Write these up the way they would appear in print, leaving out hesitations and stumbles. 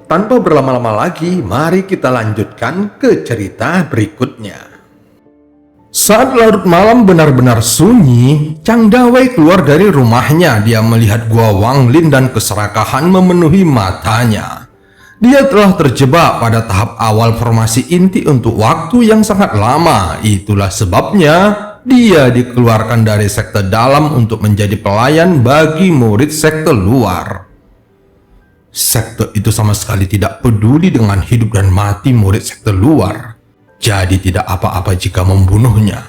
Tanpa berlama-lama lagi, mari kita lanjutkan ke cerita berikutnya. Saat larut malam benar-benar sunyi, Chang Dawei keluar dari rumahnya. Dia melihat Gua Wang Lin dan keserakahan memenuhi matanya. Dia telah terjebak pada tahap awal formasi inti untuk waktu yang sangat lama. Itulah sebabnya dia dikeluarkan dari sekte dalam untuk menjadi pelayan bagi murid sekte luar. Sekte itu sama sekali tidak peduli dengan hidup dan mati murid sekte luar. Jadi tidak apa-apa jika membunuhnya.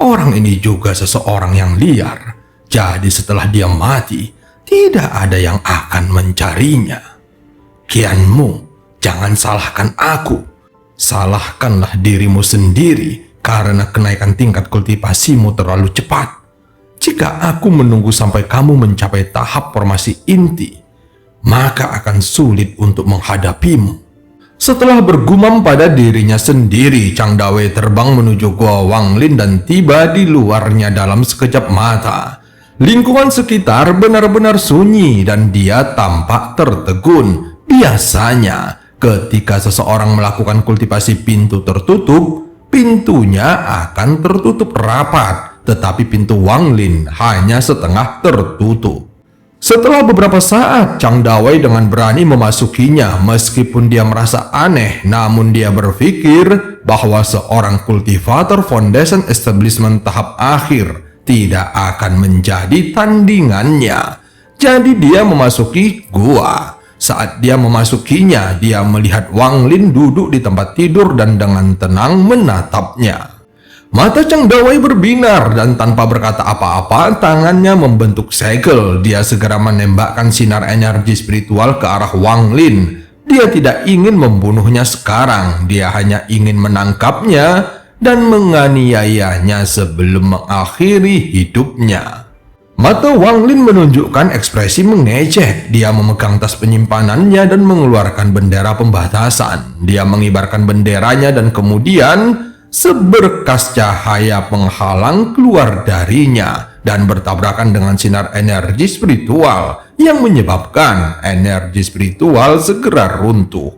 Orang ini juga seseorang yang liar. Jadi setelah dia mati, tidak ada yang akan mencarinya. Qianmu, jangan salahkan aku. Salahkanlah dirimu sendiri karena kenaikan tingkat kultivasimu terlalu cepat. Jika aku menunggu sampai kamu mencapai tahap formasi inti, maka akan sulit untuk menghadapimu. Setelah bergumam pada dirinya sendiri, Chang Dawei terbang menuju Gua Wang Lin dan tiba di luarnya dalam sekejap mata. Lingkungan sekitar benar-benar sunyi dan dia tampak tertegun. Biasanya, ketika seseorang melakukan kultivasi pintu tertutup, pintunya akan tertutup rapat, tetapi pintu Wang Lin hanya setengah tertutup. Setelah beberapa saat, Chang Dawei dengan berani memasukinya. Meskipun dia merasa aneh, namun dia berpikir bahwa seorang kultivator foundation establishment tahap akhir tidak akan menjadi tandingannya. Jadi dia memasuki gua. Saat dia memasukinya, dia melihat Wang Lin duduk di tempat tidur dan dengan tenang menatapnya. Mata Chang Dawei berbinar dan tanpa berkata apa-apa, tangannya membentuk segel. Dia segera menembakkan sinar energi spiritual ke arah Wang Lin. Dia tidak ingin membunuhnya sekarang, dia hanya ingin menangkapnya dan menganiayanya sebelum mengakhiri hidupnya. Mata Wang Lin menunjukkan ekspresi mengejek. Dia memegang tas penyimpanannya dan mengeluarkan bendera pembatasan. Dia mengibarkan benderanya dan kemudian seberkas cahaya penghalang keluar darinya dan bertabrakan dengan sinar energi spiritual yang menyebabkan energi spiritual segera runtuh.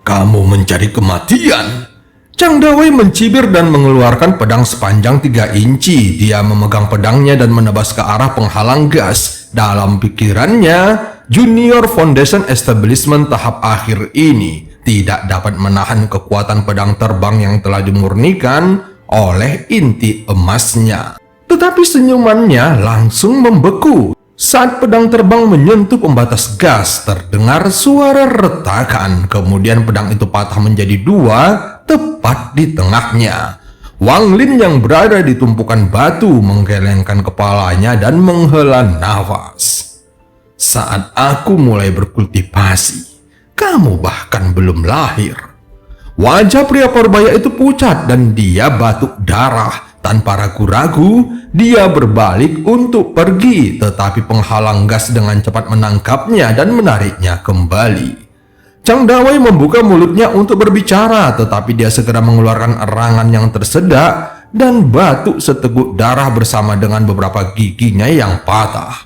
Kamu mencari kematian? Chang Dawei mencibir dan mengeluarkan pedang sepanjang 3 inci. Dia memegang pedangnya dan menebas ke arah penghalang gas. Dalam pikirannya, Junior Foundation Establishment tahap akhir ini tidak dapat menahan kekuatan pedang terbang yang telah dimurnikan oleh inti emasnya. Tetapi senyumannya langsung membeku. Saat pedang terbang menyentuh pembatas gas, terdengar suara retakan. Kemudian pedang itu patah menjadi 2, tepat di tengahnya. Wang Lin yang berada di tumpukan batu menggelengkan kepalanya dan menghela nafas. Saat aku mulai berkultivasi, kamu bahkan belum lahir. Wajah pria Parubaya itu pucat dan dia batuk darah. Tanpa ragu-ragu, dia berbalik untuk pergi, tetapi penghalang gas dengan cepat menangkapnya dan menariknya kembali. Chang Dawei membuka mulutnya untuk berbicara, tetapi dia segera mengeluarkan erangan yang tersedak dan batuk seteguk darah bersama dengan beberapa giginya yang patah.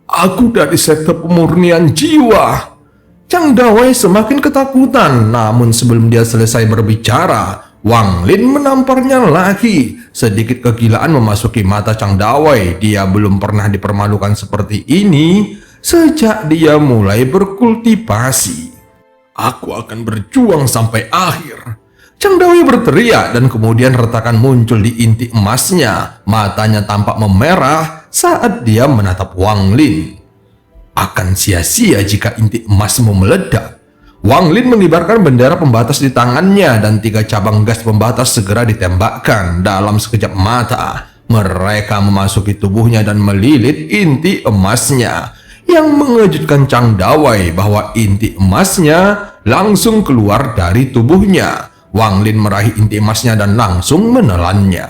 Aku dari sekte pemurnian jiwa. Chang Dawei semakin ketakutan, namun sebelum dia selesai berbicara, Wang Lin menamparnya lagi. Sedikit kegilaan memasuki mata Chang Dawei. Dia belum pernah dipermalukan seperti ini sejak dia mulai berkultivasi. Aku akan berjuang sampai akhir. Chang Dawei berteriak dan kemudian retakan muncul di inti emasnya. Matanya tampak memerah saat dia menatap Wang Lin. Akan sia-sia jika inti emasmu meledak. Wang Lin mengibarkan bendera pembatas di tangannya dan 3 cabang gas pembatas segera ditembakkan. Dalam sekejap mata, mereka memasuki tubuhnya dan melilit inti emasnya. Yang mengejutkan Chang Dawei bahwa inti emasnya langsung keluar dari tubuhnya. Wang Lin meraih inti emasnya dan langsung menelannya.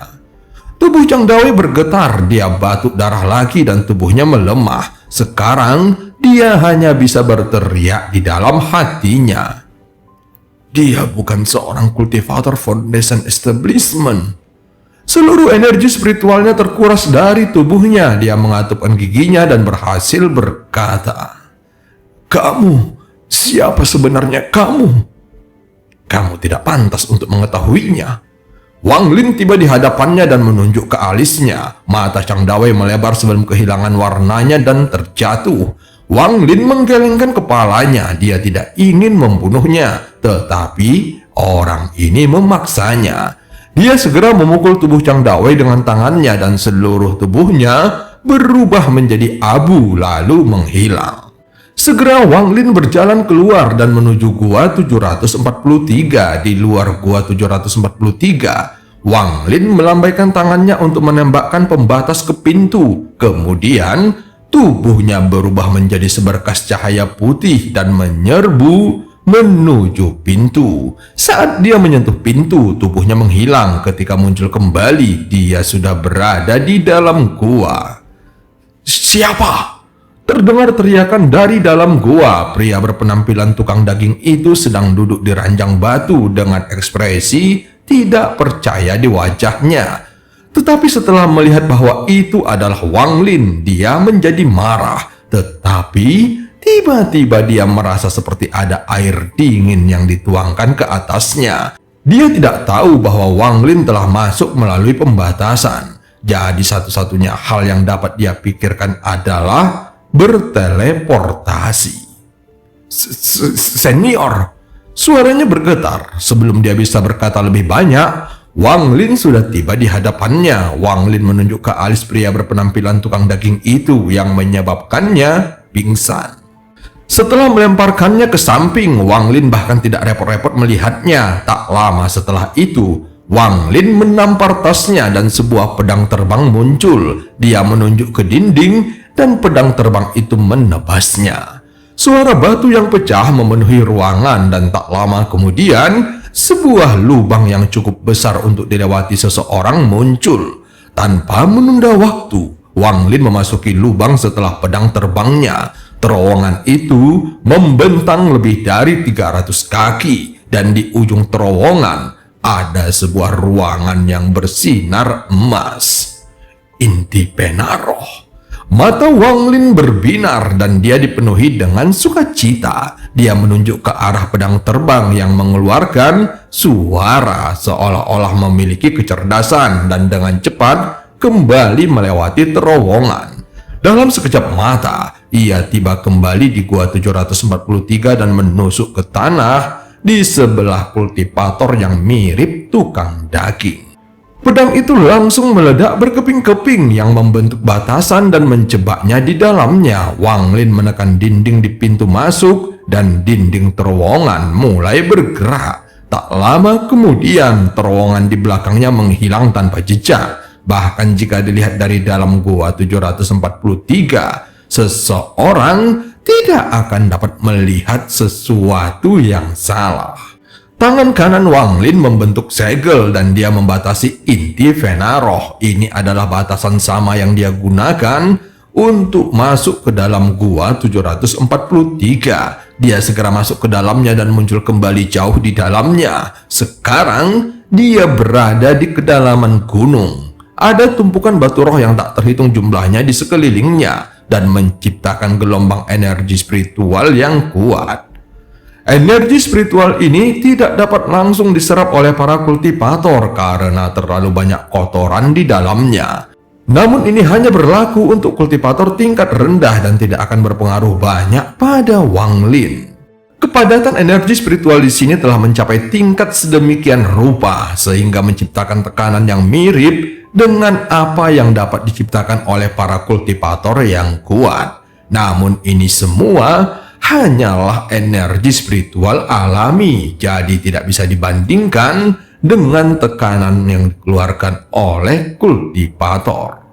Tubuh Chang Dawei bergetar, dia batuk darah lagi dan tubuhnya melemah. Sekarang dia hanya bisa berteriak di dalam hatinya. Dia bukan seorang kultivator foundation establishment. Seluruh energi spiritualnya terkuras dari tubuhnya. Dia mengatupkan giginya dan berhasil berkata, "Kamu Siapa sebenarnya kamu? Kamu tidak pantas untuk mengetahuinya. Wang Lin tiba di hadapannya dan menunjuk ke alisnya. Mata Chang Dawei melebar sebelum kehilangan warnanya dan terjatuh. Wang Lin menggelengkan kepalanya. Dia tidak ingin membunuhnya, tetapi orang ini memaksanya. Dia segera memukul tubuh Chang Dawei dengan tangannya dan seluruh tubuhnya berubah menjadi abu lalu menghilang. Segera Wang Lin berjalan keluar dan menuju gua 743. Di luar gua 743, Wang Lin melambaikan tangannya untuk menembakkan pembatas ke pintu. Kemudian tubuhnya berubah menjadi seberkas cahaya putih dan menyerbu menuju pintu. Saat dia menyentuh pintu, tubuhnya menghilang. Ketika muncul kembali, dia sudah berada di dalam gua. Siapa? Terdengar teriakan dari dalam gua. Pria berpenampilan tukang daging itu sedang duduk di ranjang batu dengan ekspresi tidak percaya di wajahnya. Tetapi setelah melihat bahwa itu adalah Wang Lin, dia menjadi marah. Tetapi tiba-tiba dia merasa seperti ada air dingin yang dituangkan ke atasnya. Dia tidak tahu bahwa Wang Lin telah masuk melalui pembatasan. Jadi satu-satunya hal yang dapat dia pikirkan adalah berteleportasi. Senior, suaranya bergetar. Sebelum dia bisa berkata lebih banyak, Wang Lin sudah tiba di hadapannya. Wang Lin menunjuk ke alis pria berpenampilan tukang daging itu yang menyebabkannya pingsan. Setelah melemparkannya ke samping, Wang Lin bahkan tidak repot-repot melihatnya. Tak lama setelah itu, Wang Lin menampar tasnya dan sebuah pedang terbang muncul. Dia menunjuk ke dinding dan pedang terbang itu menebasnya. Suara batu yang pecah memenuhi ruangan dan tak lama kemudian sebuah lubang yang cukup besar untuk dilewati seseorang muncul. Tanpa menunda waktu, Wang Lin memasuki lubang setelah pedang terbangnya. Terowongan itu membentang lebih dari 300 kaki dan di ujung terowongan ada sebuah ruangan yang bersinar emas. Inti Penaroh. Mata Wang Lin berbinar dan dia dipenuhi dengan sukacita. Dia menunjuk ke arah pedang terbang yang mengeluarkan suara seolah-olah memiliki kecerdasan dan dengan cepat kembali melewati terowongan. Dalam sekejap mata, ia tiba kembali di gua 743 dan menusuk ke tanah di sebelah kultivator yang mirip tukang daging. Pedang itu langsung meledak berkeping-keping yang membentuk batasan dan menjebaknya di dalamnya. Wang Lin menekan dinding di pintu masuk dan dinding terowongan mulai bergerak. Tak lama kemudian terowongan di belakangnya menghilang tanpa jejak. Bahkan jika dilihat dari dalam gua 743, seseorang tidak akan dapat melihat sesuatu yang salah. Tangan kanan Wang Lin membentuk segel dan dia membatasi inti Penaroh. Ini adalah batasan sama yang dia gunakan untuk masuk ke dalam gua 743. Dia segera masuk ke dalamnya dan muncul kembali jauh di dalamnya. Sekarang dia berada di kedalaman gunung. Ada tumpukan batu roh yang tak terhitung jumlahnya di sekelilingnya dan menciptakan gelombang energi spiritual yang kuat. Energi spiritual ini tidak dapat langsung diserap oleh para kultivator karena terlalu banyak kotoran di dalamnya. Namun ini hanya berlaku untuk kultivator tingkat rendah dan tidak akan berpengaruh banyak pada Wang Lin. Kepadatan energi spiritual di sini telah mencapai tingkat sedemikian rupa sehingga menciptakan tekanan yang mirip dengan apa yang dapat diciptakan oleh para kultivator yang kuat. Namun ini semua hanyalah energi spiritual alami, jadi tidak bisa dibandingkan dengan tekanan yang dikeluarkan oleh kultivator.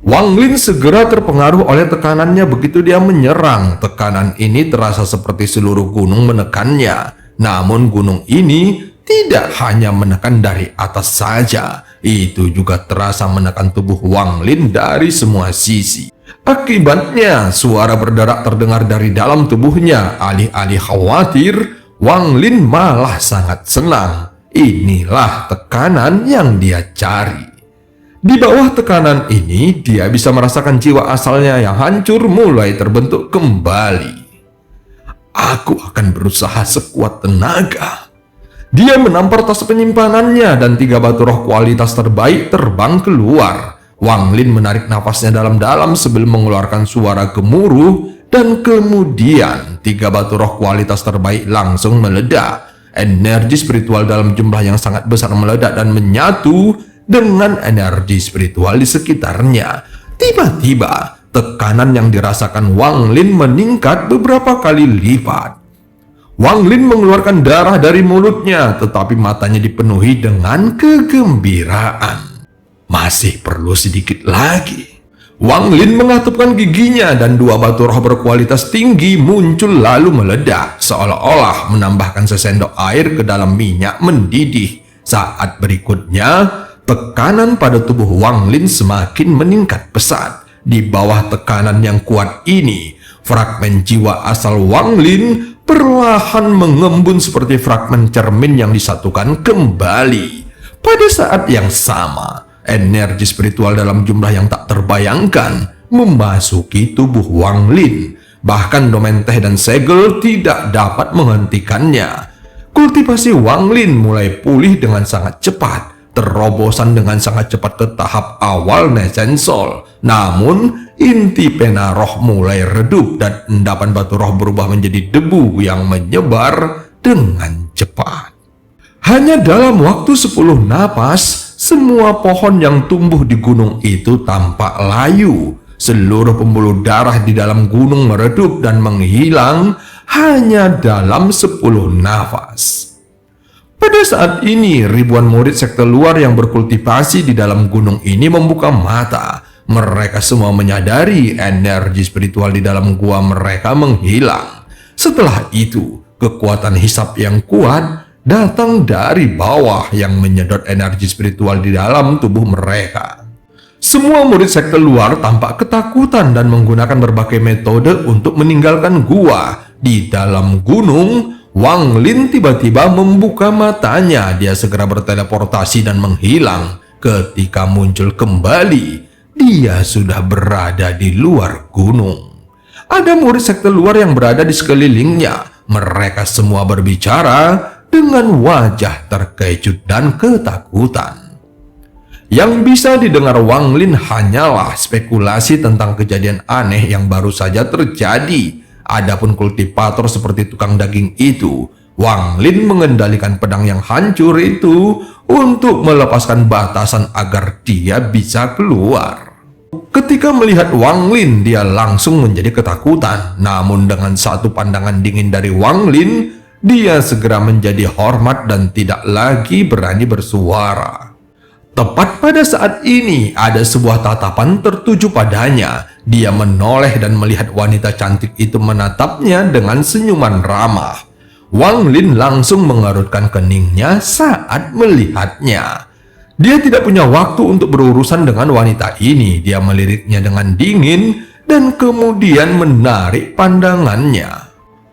Wang Lin segera terpengaruh oleh tekanannya begitu dia menyerang. Tekanan ini terasa seperti seluruh gunung menekannya. Namun gunung ini tidak hanya menekan dari atas saja, itu juga terasa menekan tubuh Wang Lin dari semua sisi. Akibatnya, suara berderak terdengar dari dalam tubuhnya. Alih-alih khawatir, Wang Lin malah sangat senang. Inilah tekanan yang dia cari. Di bawah tekanan ini, dia bisa merasakan jiwa asalnya yang hancur mulai terbentuk kembali. Aku akan berusaha sekuat tenaga. Dia menampar tas penyimpanannya dan 3 batu roh kualitas terbaik terbang keluar. Wang Lin menarik nafasnya dalam-dalam sebelum mengeluarkan suara gemuruh, dan kemudian 3 batu roh kualitas terbaik langsung meledak. Energi spiritual dalam jumlah yang sangat besar meledak dan menyatu dengan energi spiritual di sekitarnya. Tiba-tiba, tekanan yang dirasakan Wang Lin meningkat beberapa kali lipat. Wang Lin mengeluarkan darah dari mulutnya, tetapi matanya dipenuhi dengan kegembiraan. Masih perlu sedikit lagi. Wang Lin mengatupkan giginya dan 2 batu roh berkualitas tinggi muncul lalu meledak, seolah-olah menambahkan sesendok air ke dalam minyak mendidih. Saat berikutnya, tekanan pada tubuh Wang Lin semakin meningkat pesat. Di bawah tekanan yang kuat ini, fragmen jiwa asal Wang Lin perlahan mengembun seperti fragmen cermin yang disatukan kembali. Pada saat yang sama, energi spiritual dalam jumlah yang tak terbayangkan memasuki tubuh Wang Lin. Bahkan domain teh dan segel tidak dapat menghentikannya. Kultivasi Wang Lin mulai pulih dengan sangat cepat. Terobosan dengan sangat cepat ke tahap awal Nesensol. Namun, inti pena roh mulai redup dan endapan batu roh berubah menjadi debu yang menyebar dengan cepat. Hanya dalam waktu 10 napas, semua pohon yang tumbuh di gunung itu tampak layu. Seluruh pembuluh darah di dalam gunung meredup dan menghilang hanya dalam 10 nafas. Pada saat ini, ribuan murid sekte luar yang berkultivasi di dalam gunung ini membuka mata. Mereka semua menyadari energi spiritual di dalam gua mereka menghilang. Setelah itu, kekuatan hisap yang kuat datang dari bawah yang menyedot energi spiritual di dalam tubuh mereka. Semua murid sekte luar tampak ketakutan dan menggunakan berbagai metode untuk meninggalkan gua. Di dalam gunung, Wang Lin tiba-tiba membuka matanya. Dia segera berteleportasi dan menghilang. Ketika muncul kembali, dia sudah berada di luar gunung. Ada murid sekte luar yang berada di sekelilingnya. Mereka semua berbicara dengan wajah terkejut dan ketakutan. Yang bisa didengar Wang Lin hanyalah spekulasi tentang kejadian aneh yang baru saja terjadi. Adapun kultivator seperti tukang daging itu, Wang Lin mengendalikan pedang yang hancur itu untuk melepaskan batasan agar dia bisa keluar. Ketika melihat Wang Lin, dia langsung menjadi ketakutan. Namun dengan satu pandangan dingin dari Wang Lin, dia segera menjadi hormat dan tidak lagi berani bersuara. Tepat pada saat ini, ada sebuah tatapan tertuju padanya. Dia menoleh dan melihat wanita cantik itu menatapnya dengan senyuman ramah. Wang Lin langsung mengerutkan keningnya saat melihatnya. Dia tidak punya waktu untuk berurusan dengan wanita ini. Dia meliriknya dengan dingin dan kemudian menarik pandangannya.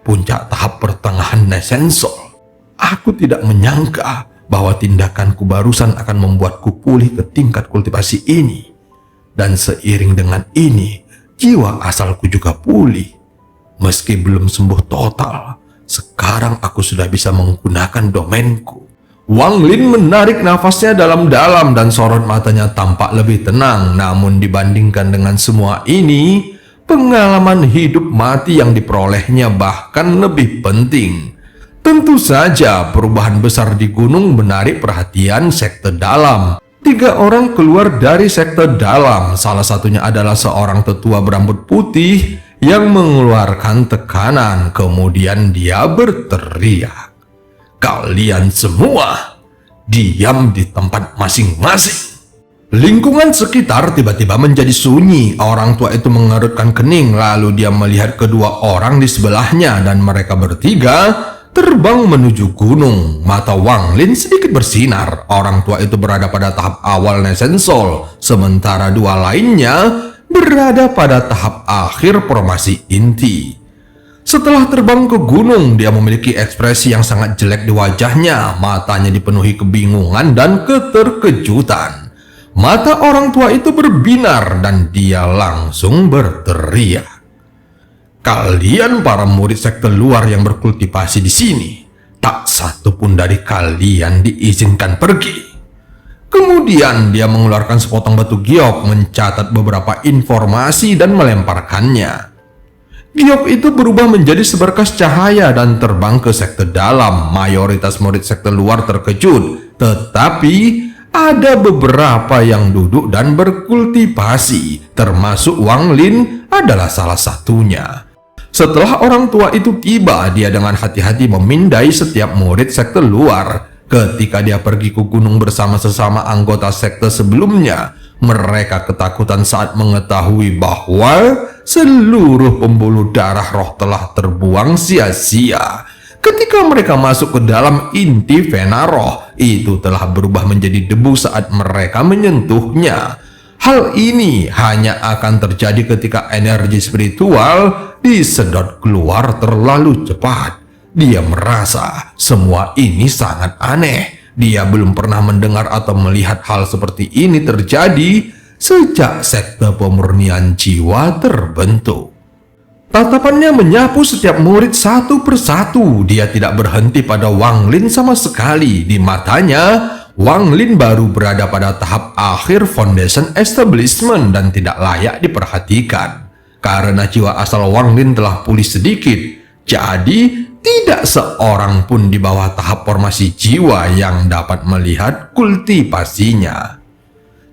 Puncak tahap pertengahan Nesensol. Aku tidak menyangka bahwa tindakanku barusan akan membuatku pulih ke tingkat kultivasi ini. Dan seiring dengan ini, jiwa asalku juga pulih. Meski belum sembuh total, sekarang aku sudah bisa menggunakan domainku. Wang Lin menarik nafasnya dalam-dalam dan sorot matanya tampak lebih tenang. Namun dibandingkan dengan semua ini, pengalaman hidup mati yang diperolehnya bahkan lebih penting. Tentu saja perubahan besar di gunung menarik perhatian sekte dalam. 3 orang keluar dari sekte dalam. Salah satunya adalah seorang tetua berambut putih yang mengeluarkan tekanan. Kemudian dia berteriak, "Kalian semua diam di tempat masing-masing." Lingkungan sekitar tiba-tiba menjadi sunyi. Orang tua itu mengerutkan kening, lalu dia melihat kedua orang di sebelahnya dan mereka bertiga terbang menuju gunung. Mata Wang Lin sedikit bersinar. Orang tua itu berada pada tahap awal Nesensol, sementara 2 lainnya berada pada tahap akhir formasi inti. Setelah terbang ke gunung, dia memiliki ekspresi yang sangat jelek di wajahnya. Matanya dipenuhi kebingungan dan keterkejutan. Mata orang tua itu berbinar dan dia langsung berteriak, Kalian para murid sekte luar yang berkultivasi di sini, tak satu pun dari kalian diizinkan pergi. Kemudian dia mengeluarkan sepotong batu giok, mencatat beberapa informasi dan melemparkannya. Giok itu berubah menjadi seberkas cahaya dan terbang ke sekte dalam. Mayoritas murid sekte luar terkejut, tetapi ada beberapa yang duduk dan berkultivasi, termasuk Wang Lin adalah salah satunya. Setelah orang tua itu tiba, dia dengan hati-hati memindai setiap murid sekte luar. Ketika dia pergi ke gunung bersama sesama anggota sekte sebelumnya, mereka ketakutan saat mengetahui bahwa seluruh pembuluh darah roh telah terbuang sia-sia. Ketika mereka masuk ke dalam inti vena roh, itu telah berubah menjadi debu saat mereka menyentuhnya. Hal ini hanya akan terjadi ketika energi spiritual disedot keluar terlalu cepat. Dia merasa semua ini sangat aneh. Dia belum pernah mendengar atau melihat hal seperti ini terjadi sejak sekte pemurnian jiwa terbentuk. Tatapannya menyapu setiap murid satu persatu. Dia tidak berhenti pada Wang Lin sama sekali. Di matanya, Wang Lin baru berada pada tahap akhir foundation establishment dan tidak layak diperhatikan. Karena jiwa asal Wang Lin telah pulih sedikit, jadi tidak seorang pun di bawah tahap formasi jiwa yang dapat melihat kultivasinya.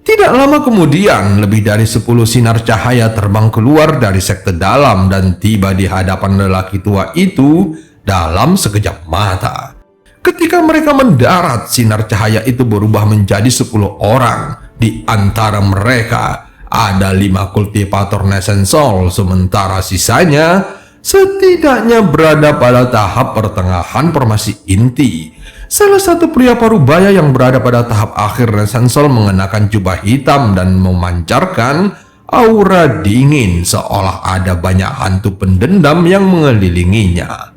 Tidak lama kemudian, lebih dari 10 sinar cahaya terbang keluar dari sekte dalam dan tiba di hadapan lelaki tua itu dalam sekejap mata. Ketika mereka mendarat, sinar cahaya itu berubah menjadi 10 orang. Di antara mereka ada 5 kultivator Nascent Soul, sementara sisanya setidaknya berada pada tahap pertengahan formasi inti. Salah satu pria parubaya yang berada pada tahap akhir Nascent Soul mengenakan jubah hitam dan memancarkan aura dingin, seolah ada banyak hantu pendendam yang mengelilinginya.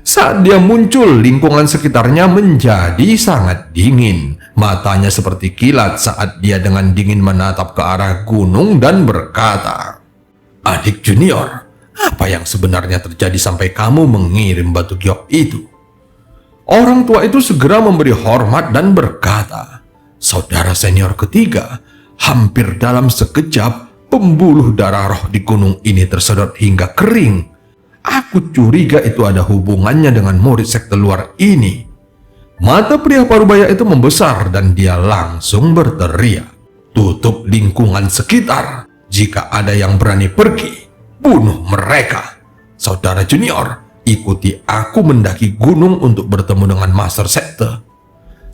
Saat dia muncul, lingkungan sekitarnya menjadi sangat dingin. Matanya seperti kilat saat dia dengan dingin menatap ke arah gunung dan berkata, "Adik junior, apa yang sebenarnya terjadi sampai kamu mengirim batu giok itu?" Orang tua itu segera memberi hormat dan berkata, "Saudara senior ketiga, hampir dalam sekejap pembuluh darah roh di gunung ini tersedot hingga kering. Aku curiga itu ada hubungannya dengan murid sekte luar ini." Mata pria parubaya itu membesar dan dia langsung berteriak, "Tutup lingkungan sekitar. Jika ada yang berani pergi, bunuh mereka. Saudara junior, ikuti aku mendaki gunung untuk bertemu dengan master sekte."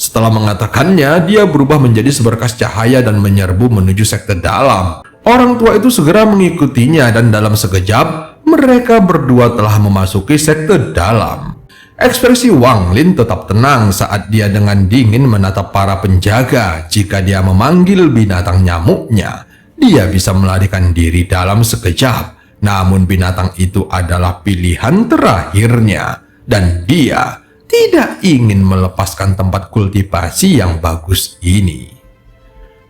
Setelah mengatakannya, dia berubah menjadi seberkas cahaya dan menyerbu menuju sekte dalam. Orang tua itu segera mengikutinya dan dalam sekejap mereka berdua telah memasuki sekte dalam. Ekspresi Wang Lin tetap tenang saat dia dengan dingin menatap para penjaga. Jika dia memanggil binatang nyamuknya, dia bisa melarikan diri dalam sekejap. Namun binatang itu adalah pilihan terakhirnya, dan dia tidak ingin melepaskan tempat kultivasi yang bagus ini.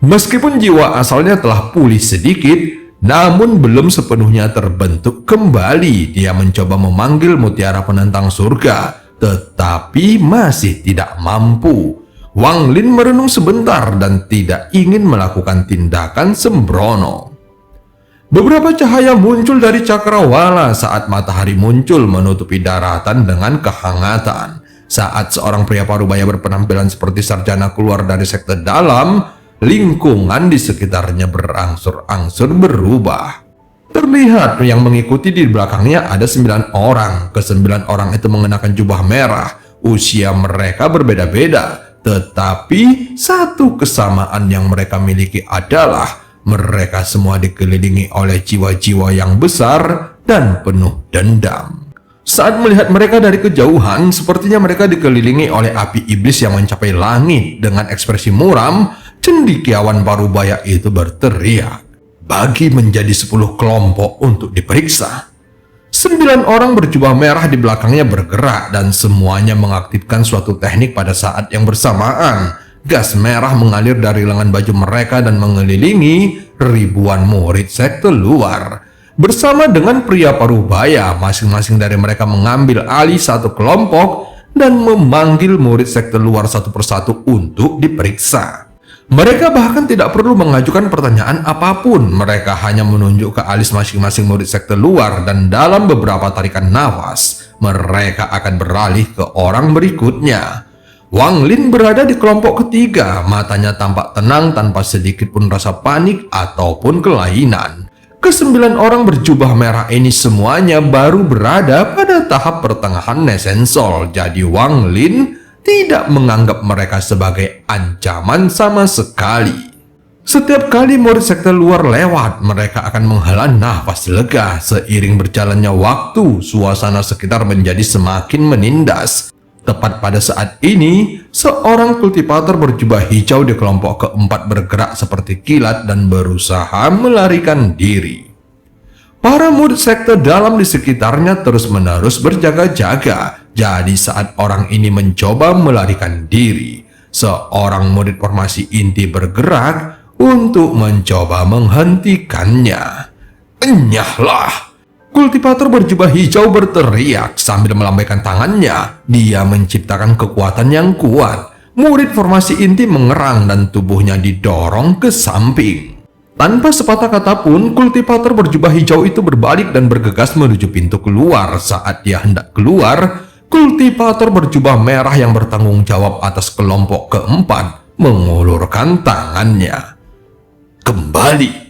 Meskipun jiwa asalnya telah pulih sedikit, namun belum sepenuhnya terbentuk kembali. Dia mencoba memanggil mutiara penentang surga, tetapi masih tidak mampu. Wang Lin merenung sebentar dan tidak ingin melakukan tindakan sembrono. Beberapa cahaya muncul dari cakrawala saat matahari muncul menutupi daratan dengan kehangatan. Saat seorang pria parubaya berpenampilan seperti sarjana keluar dari sekte dalam, lingkungan di sekitarnya berangsur-angsur berubah. Terlihat yang mengikuti di belakangnya ada 9 orang. Ke-9 orang itu mengenakan jubah merah. Usia mereka berbeda-beda, tetapi satu kesamaan yang mereka miliki adalah mereka semua dikelilingi oleh jiwa-jiwa yang besar dan penuh dendam. Saat melihat mereka dari kejauhan, sepertinya mereka dikelilingi oleh api iblis yang mencapai langit. Dengan ekspresi muram, cendekiawan parubaya itu berteriak, "Bagi menjadi 10 kelompok untuk diperiksa." 9 orang berjubah merah di belakangnya bergerak dan semuanya mengaktifkan suatu teknik pada saat yang bersamaan. Gas merah mengalir dari lengan baju mereka dan mengelilingi ribuan murid sekte luar. Bersama dengan pria parubaya, masing-masing dari mereka mengambil alih satu kelompok dan memanggil murid sekte luar satu persatu untuk diperiksa. Mereka bahkan tidak perlu mengajukan pertanyaan apapun, mereka hanya menunjuk ke alis masing-masing murid sekte luar dan dalam beberapa tarikan nafas, mereka akan beralih ke orang berikutnya. Wang Lin berada di kelompok ketiga, matanya tampak tenang tanpa sedikit pun rasa panik ataupun kelainan. Kesembilan orang berjubah merah ini semuanya baru berada pada tahap pertengahan Nesensol, jadi Wang Lin tidak menganggap mereka sebagai ancaman sama sekali. Setiap kali murid sekte luar lewat, mereka akan menghela nafas lega. Seiring berjalannya waktu, suasana sekitar menjadi semakin menindas. Tepat pada saat ini, seorang kultivator berjubah hijau di kelompok keempat bergerak seperti kilat dan berusaha melarikan diri. Para murid sekte dalam di sekitarnya terus-menerus berjaga-jaga. Jadi saat orang ini mencoba melarikan diri, seorang murid formasi inti bergerak untuk mencoba menghentikannya. Enyahlah! Kultivator berjubah hijau berteriak sambil melambaikan tangannya. Dia menciptakan kekuatan yang kuat. Murid formasi inti mengerang dan tubuhnya didorong ke samping. Tanpa sepatah kata pun, kultivator berjubah hijau itu berbalik dan bergegas menuju pintu keluar. Saat dia hendak keluar, kultivator berjubah merah yang bertanggung jawab atas kelompok keempat mengulurkan tangannya. Kembali.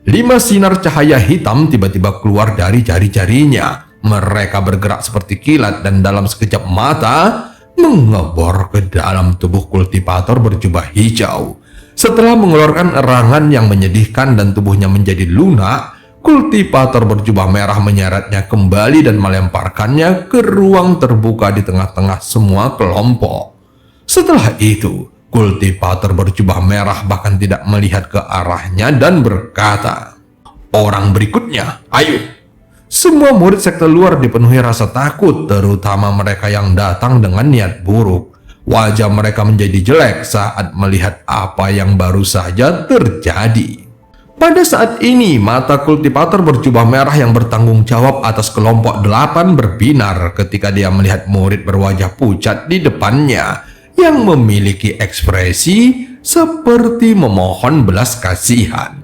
5 sinar cahaya hitam tiba-tiba keluar dari jari-jarinya. Mereka bergerak seperti kilat dan dalam sekejap mata mengebor ke dalam tubuh kultivator berjubah hijau. Setelah mengeluarkan erangan yang menyedihkan dan tubuhnya menjadi lunak, kultivator berjubah merah menyeretnya kembali dan melemparkannya ke ruang terbuka di tengah-tengah semua kelompok. Setelah itu, kultivator berjubah merah bahkan tidak melihat ke arahnya dan berkata, "Orang berikutnya, ayo!" Semua murid sekte luar dipenuhi rasa takut, terutama mereka yang datang dengan niat buruk. Wajah mereka menjadi jelek saat melihat apa yang baru saja terjadi. Pada saat ini, mata kultivator berjubah merah yang bertanggung jawab atas kelompok 8 berbinar ketika dia melihat murid berwajah pucat di depannya yang memiliki ekspresi seperti memohon belas kasihan.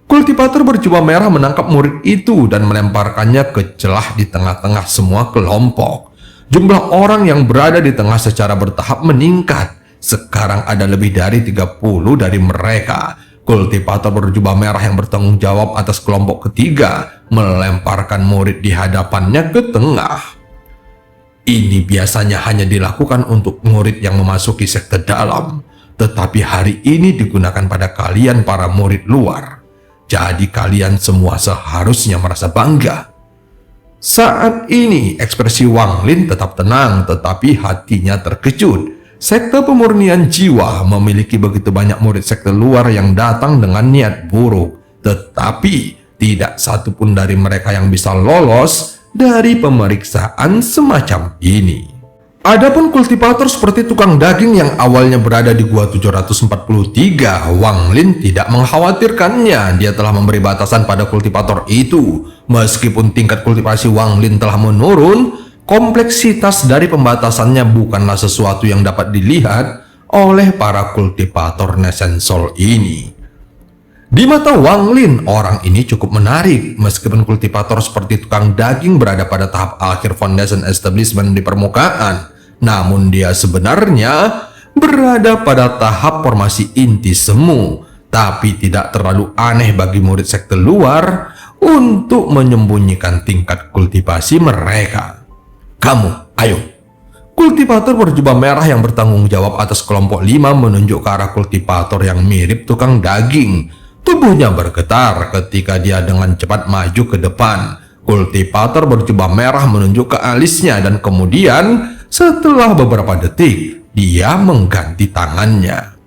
Kultivator berjubah merah menangkap murid itu dan melemparkannya ke celah di tengah-tengah semua kelompok. Jumlah orang yang berada di tengah secara bertahap meningkat. Sekarang ada lebih dari 30 dari mereka. Kultivator berjubah merah yang bertanggung jawab atas kelompok ketiga melemparkan murid di hadapannya ke tengah. Ini biasanya hanya dilakukan untuk murid yang memasuki sekte dalam, tetapi hari ini digunakan pada kalian para murid luar. Jadi kalian semua seharusnya merasa bangga. Saat ini ekspresi Wang Lin tetap tenang, tetapi hatinya terkejut. Sekte pemurnian jiwa memiliki begitu banyak murid sekte luar yang datang dengan niat buruk, tetapi tidak satu pun dari mereka yang bisa lolos dari pemeriksaan semacam ini. Adapun kultivator seperti tukang daging yang awalnya berada di gua 743, Wang Lin tidak mengkhawatirkannya. Dia telah memberi batasan pada kultivator itu. Meskipun tingkat kultivasi Wang Lin telah menurun, kompleksitas dari pembatasannya bukanlah sesuatu yang dapat dilihat oleh para kultivator Nesensol ini. Di mata Wang Lin, orang ini cukup menarik. Meskipun kultivator seperti tukang daging berada pada tahap akhir foundation establishment di permukaan, namun dia sebenarnya berada pada tahap formasi inti semu. Tapi tidak terlalu aneh bagi murid sekte luar untuk menyembunyikan tingkat kultivasi mereka. Kamu, ayo. Kultivator berjubah merah yang bertanggung jawab atas kelompok 5 menunjuk ke arah kultivator yang mirip tukang daging. Tubuhnya bergetar ketika dia dengan cepat maju ke depan. Kultivator berjubah merah menunjuk ke alisnya dan kemudian setelah beberapa detik, dia mengganti tangannya.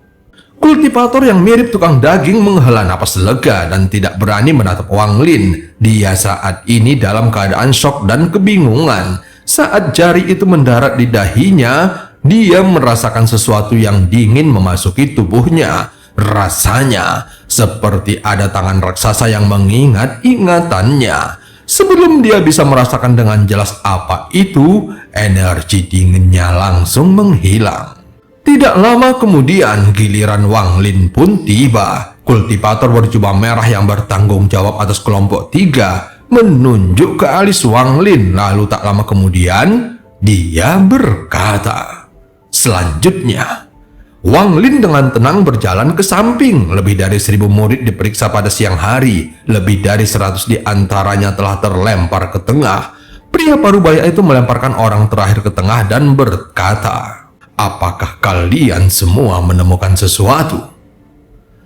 Kultivator yang mirip tukang daging menghela napas lega dan tidak berani menatap Wang Lin. Dia saat ini dalam keadaan shock dan kebingungan. Saat jari itu mendarat di dahinya, dia merasakan sesuatu yang dingin memasuki tubuhnya. Rasanya seperti ada tangan raksasa yang mengingat ingatannya. Sebelum dia bisa merasakan dengan jelas apa itu, energi dinginnya langsung menghilang. Tidak lama kemudian giliran Wang Lin pun tiba. Kultivator berjubah merah yang bertanggung jawab atas kelompok 3 menunjuk ke alis Wang Lin. Lalu tak lama kemudian dia berkata, selanjutnya Wang Lin dengan tenang berjalan ke samping. Lebih dari 1000 murid diperiksa pada siang hari. Lebih dari 100 di antaranya telah terlempar ke tengah. Pria parubaya itu melemparkan orang terakhir ke tengah dan berkata, apakah kalian semua menemukan sesuatu?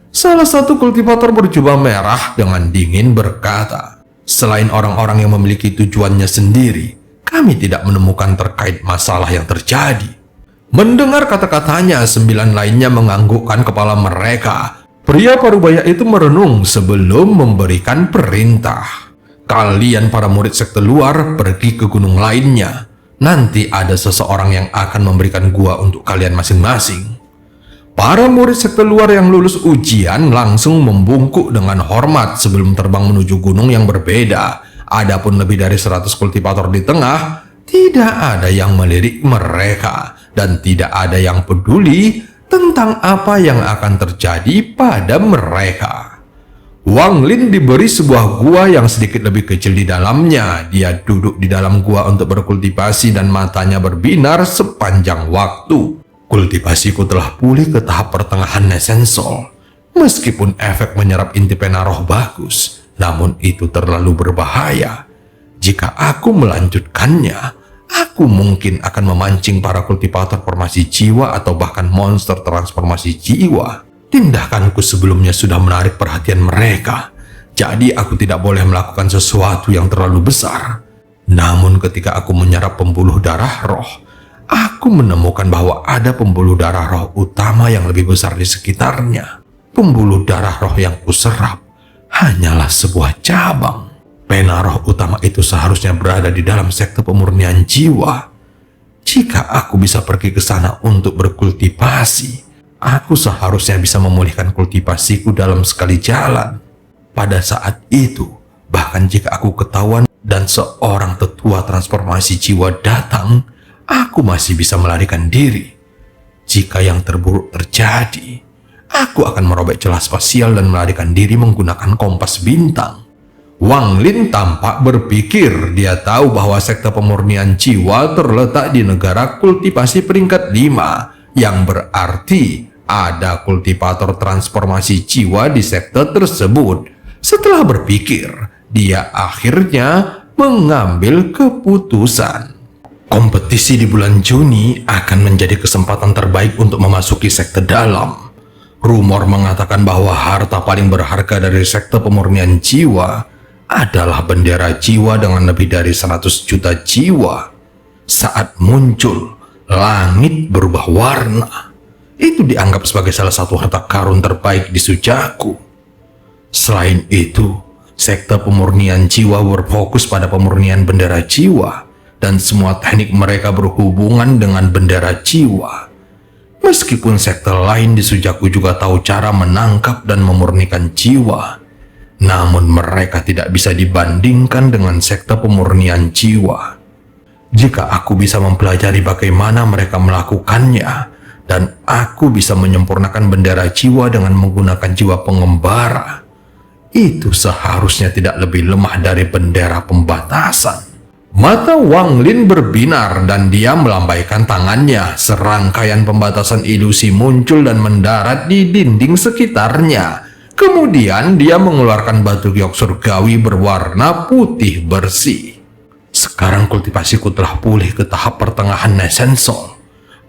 Salah satu kultivator berjubah merah dengan dingin berkata, selain orang-orang yang memiliki tujuannya sendiri, kami tidak menemukan terkait masalah yang terjadi. Mendengar kata-katanya, 9 lainnya menganggukkan kepala mereka. Pria parubaya itu merenung sebelum memberikan perintah. Kalian para murid sekte luar pergi ke gunung lainnya. Nanti ada seseorang yang akan memberikan gua untuk kalian masing-masing. Para murid sekte luar yang lulus ujian langsung membungkuk dengan hormat sebelum terbang menuju gunung yang berbeda. Adapun lebih dari 100 kultivator di tengah, tidak ada yang melirik mereka dan tidak ada yang peduli tentang apa yang akan terjadi pada mereka. Wang Lin diberi sebuah gua yang sedikit lebih kecil di dalamnya. Dia duduk di dalam gua untuk berkultivasi dan matanya berbinar sepanjang waktu. Kultivasiku telah pulih ke tahap pertengahan Nesensol. Meskipun efek menyerap inti pena roh bagus, namun itu terlalu berbahaya. Jika aku melanjutkannya, aku mungkin akan memancing para kultivator formasi jiwa atau bahkan monster transformasi jiwa. Tindakanku sebelumnya sudah menarik perhatian mereka, jadi aku tidak boleh melakukan sesuatu yang terlalu besar. Namun ketika aku menyerap pembuluh darah roh, aku menemukan bahwa ada pembuluh darah roh utama yang lebih besar di sekitarnya. Pembuluh darah roh yang kuserap hanyalah sebuah cabang. Pena roh utama itu seharusnya berada di dalam sekte pemurnian jiwa. Jika aku bisa pergi ke sana untuk berkultivasi, aku seharusnya bisa memulihkan kultivasiku dalam sekali jalan. Pada saat itu, bahkan jika aku ketahuan dan seorang tetua transformasi jiwa datang, aku masih bisa melarikan diri. Jika yang terburuk terjadi, aku akan merobek celah spasial dan melarikan diri menggunakan kompas bintang. Wang Lin tampak berpikir. Dia tahu bahwa sekte pemurnian jiwa terletak di negara kultivasi peringkat 5, yang berarti ada kultivator transformasi jiwa di sekte tersebut. Setelah berpikir, dia akhirnya mengambil keputusan. Kompetisi di bulan Juni akan menjadi kesempatan terbaik untuk memasuki sekte dalam. Rumor mengatakan bahwa harta paling berharga dari sekte pemurnian jiwa adalah bendera jiwa dengan lebih dari 100 juta jiwa. Saat muncul, langit berubah warna. Itu dianggap sebagai salah satu harta karun terbaik di Sujaku. Selain itu, sekte pemurnian jiwa berfokus pada pemurnian bendera jiwa, dan semua teknik mereka berhubungan dengan bendera jiwa. Meskipun sekte lain di Sujaku juga tahu cara menangkap dan memurnikan jiwa, namun mereka tidak bisa dibandingkan dengan sekte pemurnian jiwa. Jika aku bisa mempelajari bagaimana mereka melakukannya, dan aku bisa menyempurnakan bendera jiwa dengan menggunakan jiwa pengembara, itu seharusnya tidak lebih lemah dari bendera pembatasan. Mata Wang Lin berbinar dan dia melambaikan tangannya. Serangkaian pembatasan ilusi muncul dan mendarat di dinding sekitarnya. Kemudian dia mengeluarkan batu giok surgawi berwarna putih bersih. Sekarang kultivasiku telah pulih ke tahap pertengahan Nesensol.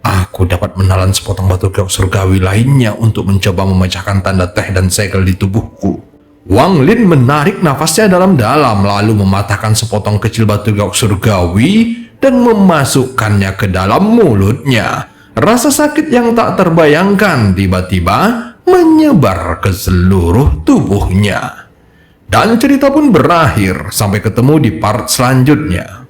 Aku dapat menelan sepotong batu giok surgawi lainnya untuk mencoba memecahkan tanda teh dan segel di tubuhku. Wang Lin menarik nafasnya dalam-dalam lalu mematahkan sepotong kecil batu giok surgawi dan memasukkannya ke dalam mulutnya. Rasa sakit yang tak terbayangkan tiba-tiba menyebar ke seluruh tubuhnya. Dan cerita pun berakhir. Sampai ketemu di part selanjutnya.